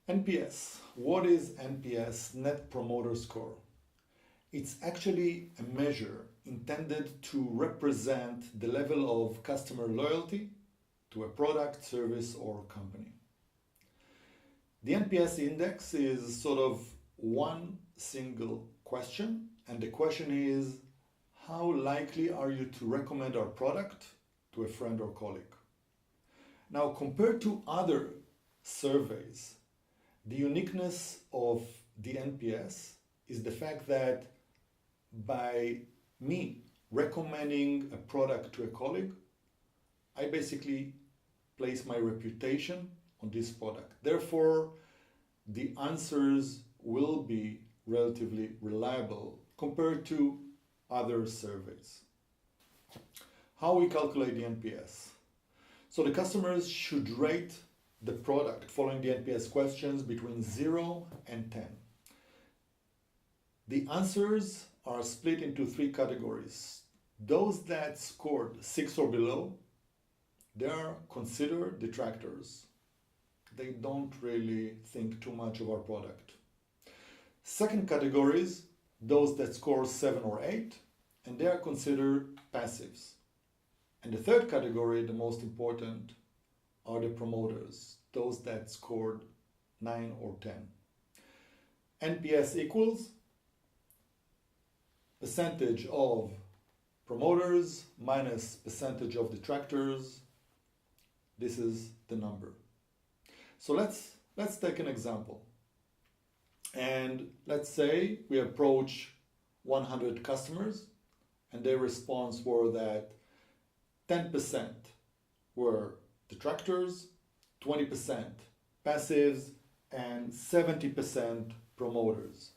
NPS. What is NPS, Net Promoter Score? It's actually a measure intended to represent the level of customer loyalty to a product, service, or company. The NPS index is sort of one single question, and the question is, how likely are you to recommend our product to a friend or colleague? Now, compared to other surveys, the uniqueness of the NPS is the fact that by me recommending a product to a colleague, I basically place my reputation on this product. Therefore, the answers will be relatively reliable compared to other surveys. How we calculate the NPS? So the customers should rate the product following the NPS questions between 0 and 10. The answers are split into 3 categories. Those that scored 6 or below, they are considered detractors. They don't really think too much of our product. Second categories, those that score 7 or 8, and they are considered passives. And the third category, the most important, are the promoters, those that scored 9 or 10. NPS equals percentage of promoters minus percentage of detractors. This is the number. So let's take an example. And let's say we approach 100 customers and their response were that 10% were detractors, 20% passives, and 70% promoters.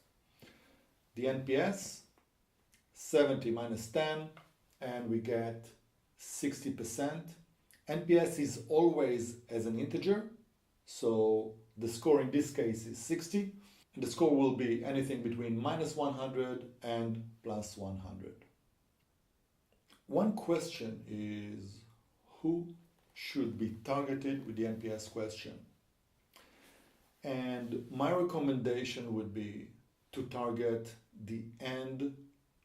The NPS, 70 minus 10, and we get 60%. NPS is always as an integer, so the score in this case is 60, and the score will be anything between minus 100 and plus 100. One question is, who should be targeted with the NPS question? And my recommendation would be to target the end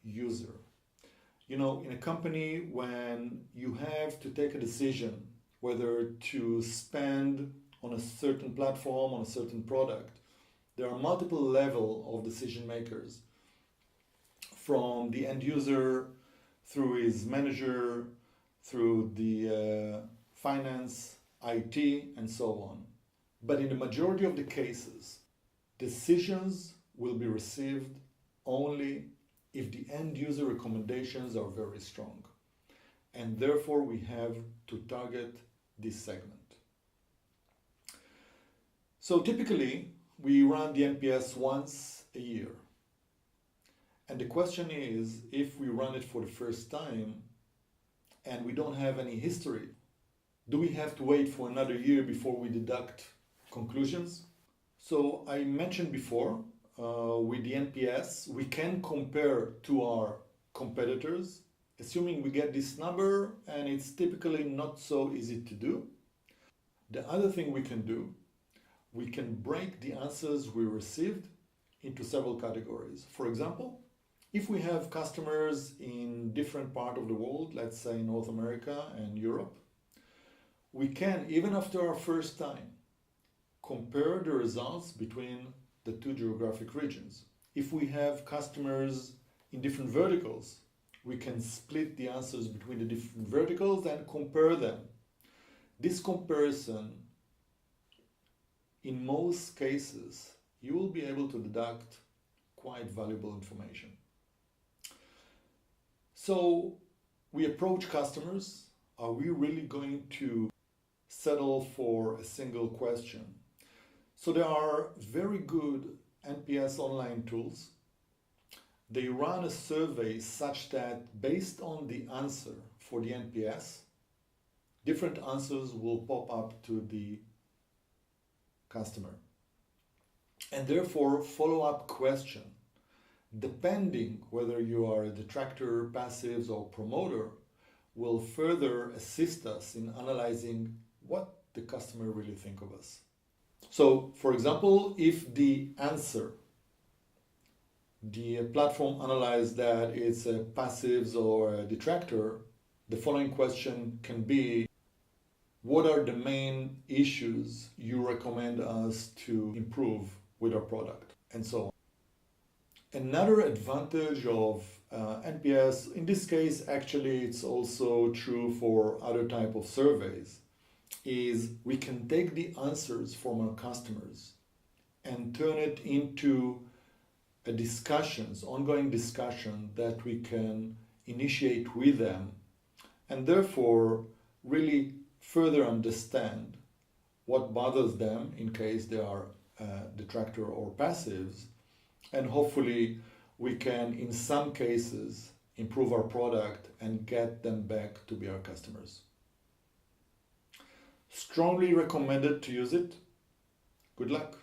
user. You know, in a company, when you have to take a decision whether to spend on a certain platform, on a certain product, there are multiple levels of decision makers, from the end user through his manager, through the finance, IT, and so on. But in the majority of the cases, decisions will be received only if the end user recommendations are very strong. And therefore, we have to target this segment. So typically, we run the NPS once a year. And the question is, if we run it for the first time and we don't have any history, do we have to wait for another year before we deduct conclusions? So I mentioned before, with the NPS, we can compare to our competitors, assuming we get this number, and it's typically not so easy to do. The other thing we can do, we can break the answers we received into several categories. For example, if we have customers in different parts of the world, let's say North America and Europe, we can, even after our first time, compare the results between the 2 geographic regions. If we have customers in different verticals, we can split the answers between the different verticals and compare them. This comparison, in most cases, you will be able to deduct quite valuable information. So we approach customers. Are we really going to settle for a single question? So there are very good NPS online tools. They run a survey such that based on the answer for the NPS, different answers will pop up to the customer. And therefore, follow-up question, depending whether you are a detractor, passives, or promoter, will further assist us in analyzing what the customer really think of us. So, for example, if the platform analyzes that it's a passives or a detractor, the following question can be, what are the main issues you recommend us to improve with our product? And so on. Another advantage of NPS, in this case, actually, it's also true for other type of surveys, is we can take the answers from our customers and turn it into ongoing discussion that we can initiate with them, and therefore really further understand what bothers them in case they are detractor or passives, and hopefully we can, in some cases, improve our product and get them back to be our customers. Strongly recommended to use it. Good luck.